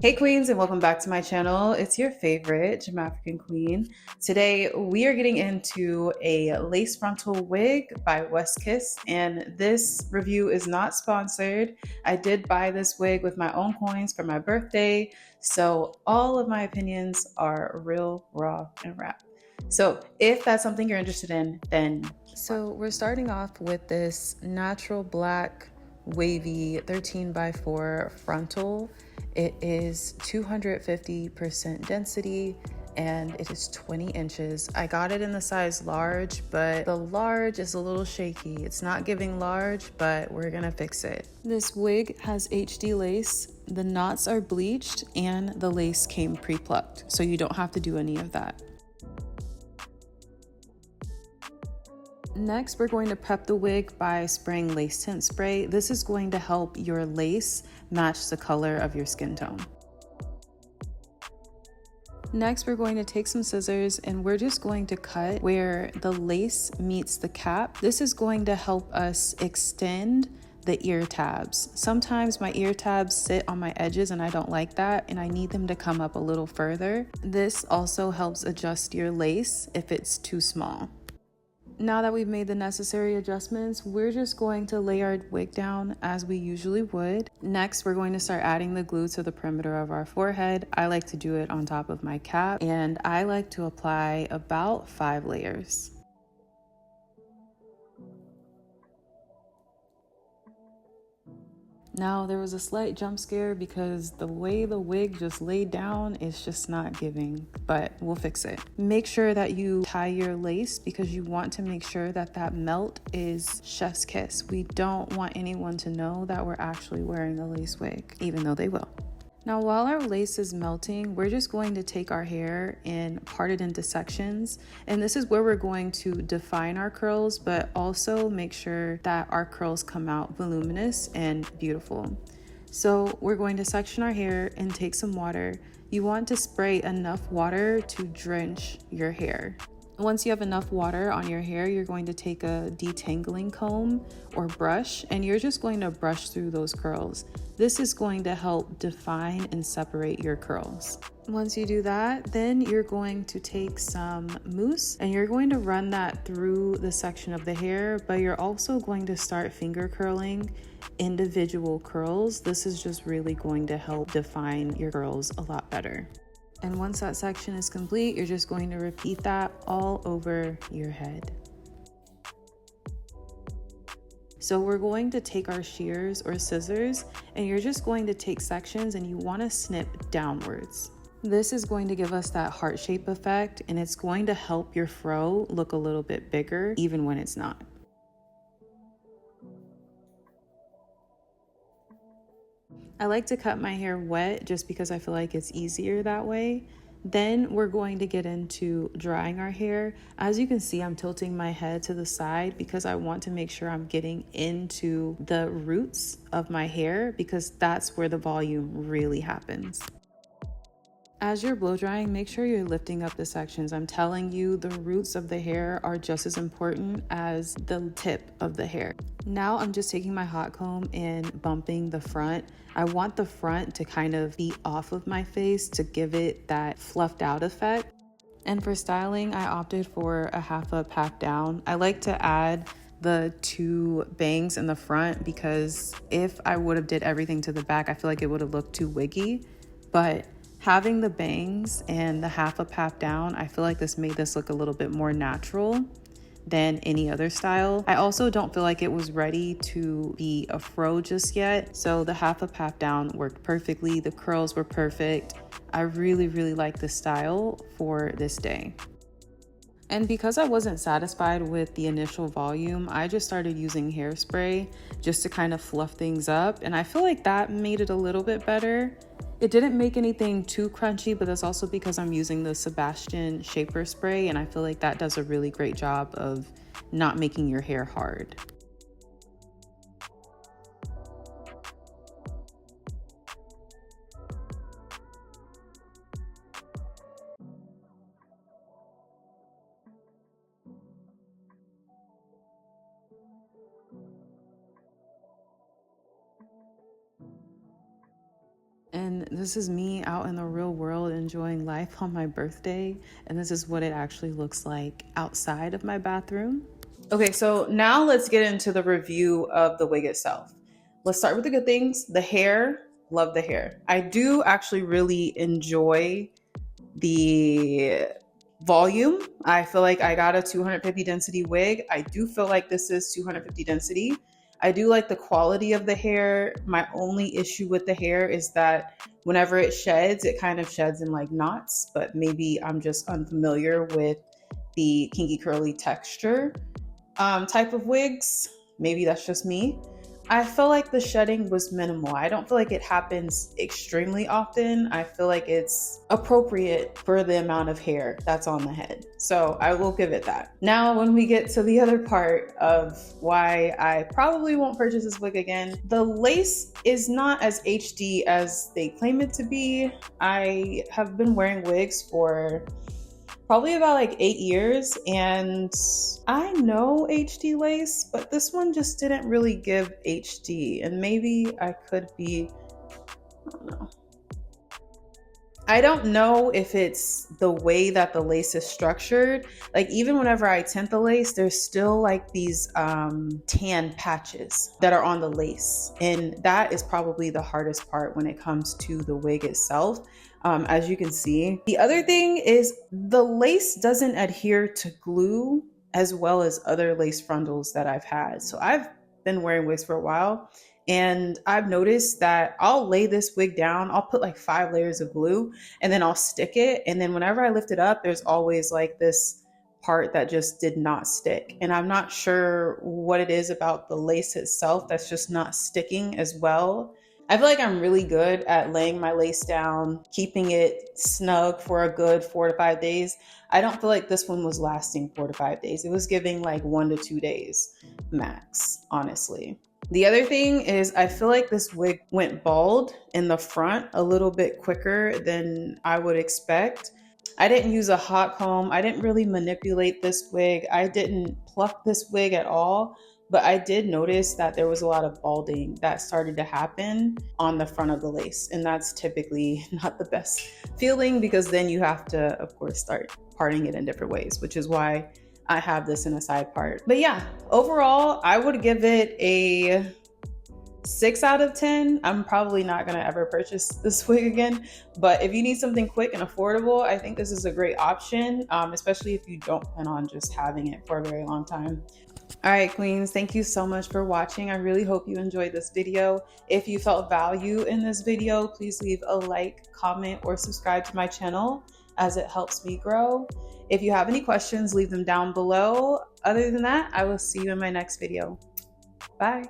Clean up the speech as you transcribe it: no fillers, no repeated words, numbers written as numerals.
Hey queens, and welcome back to my channel. It's your favorite Jamafrican queen. Today we are getting into a lace frontal wig by Westkiss, and this review is not sponsored. I did buy this wig with my own coins for my birthday, so all of my opinions are real, raw, and rap. So if that's something you're interested in, then we're starting off with this natural black wavy 13x4 frontal. It is 250% density and it is 20 inches. I got it in the size large, but the large is a little shaky. It's not giving large, but we're gonna fix it. This wig has HD lace. The knots are bleached and the lace came pre-plucked, so you don't have to do any of that. Next, we're going to prep the wig by spraying lace tint spray. This is going to help your lace match the color of your skin tone. Next, we're going to take some scissors and we're just going to cut where the lace meets the cap. This is going to help us extend the ear tabs. Sometimes my ear tabs sit on my edges and I don't like that, and I need them to come up a little further. This also helps adjust your lace if it's too small. Now that we've made the necessary adjustments, we're just going to lay our wig down as we usually would. Next, we're going to start adding the glue to the perimeter of our forehead. I like to do it on top of my cap, and I like to apply about 5 layers. Now, there was a slight jump scare because the way the wig just laid down is just not giving, but we'll fix it. Make sure that you tie your lace because you want to make sure that that melt is chef's kiss. We don't want anyone to know that we're actually wearing a lace wig, even though they will. Now, while our lace is melting, we're just going to take our hair and part it into sections. And this is where we're going to define our curls, but also make sure that our curls come out voluminous and beautiful. So we're going to section our hair and take some water. You want to spray enough water to drench your hair. Once you have enough water on your hair, you're going to take a detangling comb or brush, and you're just going to brush through those curls. This is going to help define and separate your curls. Once you do that, then you're going to take some mousse and you're going to run that through the section of the hair, but you're also going to start finger curling individual curls. This is just really going to help define your curls a lot better. And once that section is complete, you're just going to repeat that all over your head. So we're going to take our shears or scissors, and you're just going to take sections and you want to snip downwards. This is going to give us that heart shape effect, and it's going to help your fro look a little bit bigger even when it's not. I like to cut my hair wet just because I feel like it's easier that way. Then we're going to get into drying our hair. As you can see, I'm tilting my head to the side because I want to make sure I'm getting into the roots of my hair because that's where the volume really happens. As you're blow drying, make sure you're lifting up the sections. I'm telling you, the roots of the hair are just as important as the tip of the hair. Now I'm just taking my hot comb and bumping the front. I want the front to kind of be off of my face to give it that fluffed out effect. And for styling, I opted for a half up, half down. I like to add the 2 bangs in the front because if I would have did everything to the back, I feel like it would have looked too wiggy. But having the bangs and the half up, half down, I feel like this made this look a little bit more natural than any other style. I also don't feel like it was ready to be a fro just yet. So the half up, half down worked perfectly. The curls were perfect. I really, really like this style for this day. And because I wasn't satisfied with the initial volume, I just started using hairspray just to kind of fluff things up. And I feel like that made it a little bit better. It didn't make anything too crunchy, but that's also because I'm using the Sebastian Shaper Spray, and I feel like that does a really great job of not making your hair hard. And this is me out in the real world enjoying life on my birthday. And this is what it actually looks like outside of my bathroom. Okay, so now let's get into the review of the wig itself. Let's start with the good things. The hair, love the hair. I do actually really enjoy the volume. I feel like I got a 250 density wig. I do feel like this is 250 density. I do like the quality of the hair. My only issue with the hair is that whenever it sheds, it kind of sheds in like knots, but maybe I'm just unfamiliar with the kinky curly texture type of wigs. Maybe that's just me. I feel like the shedding was minimal. I don't feel like it happens extremely often. I feel like it's appropriate for the amount of hair that's on the head. So I will give it that. Now, when we get to the other part of why I probably won't purchase this wig again, the lace is not as HD as they claim it to be. I have been wearing wigs for probably about like 8 years, and I know HD lace, but this one just didn't really give HD, and maybe I could be, I don't know. I don't know if it's the way that the lace is structured. Like even whenever I tint the lace, there's still like these tan patches that are on the lace. And that is probably the hardest part when it comes to the wig itself. As you can see. The other thing is the lace doesn't adhere to glue as well as other lace frontals that I've had. So I've been wearing wigs for a while, and I've noticed that I'll lay this wig down, I'll put like 5 layers of glue, and then I'll stick it. And then whenever I lift it up, there's always like this part that just did not stick. And I'm not sure what it is about the lace itself that's just not sticking as well. I feel like I'm really good at laying my lace down, keeping it snug for a good 4 to 5 days. I don't feel like this one was lasting 4 to 5 days. It was giving like 1 to 2 days max, honestly. The other thing is I feel like this wig went bald in the front a little bit quicker than I would expect. I didn't use a hot comb. I didn't really manipulate this wig. I didn't pluck this wig at all. But I did notice that there was a lot of balding that started to happen on the front of the lace. And that's typically not the best feeling, because then you have to, of course, start parting it in different ways, which is why I have this in a side part. But yeah, overall, I would give it a 6 out of 10. I'm probably not gonna ever purchase this wig again, but if you need something quick and affordable, I think this is a great option, especially if you don't plan on just having it for a very long time. All right, queens, thank you so much for watching. I really hope you enjoyed this video. If you felt value in this video, please leave a like, comment, or subscribe to my channel, as it helps me grow. If you have any questions, leave them down below. Other than that, I will see you in my next video. Bye.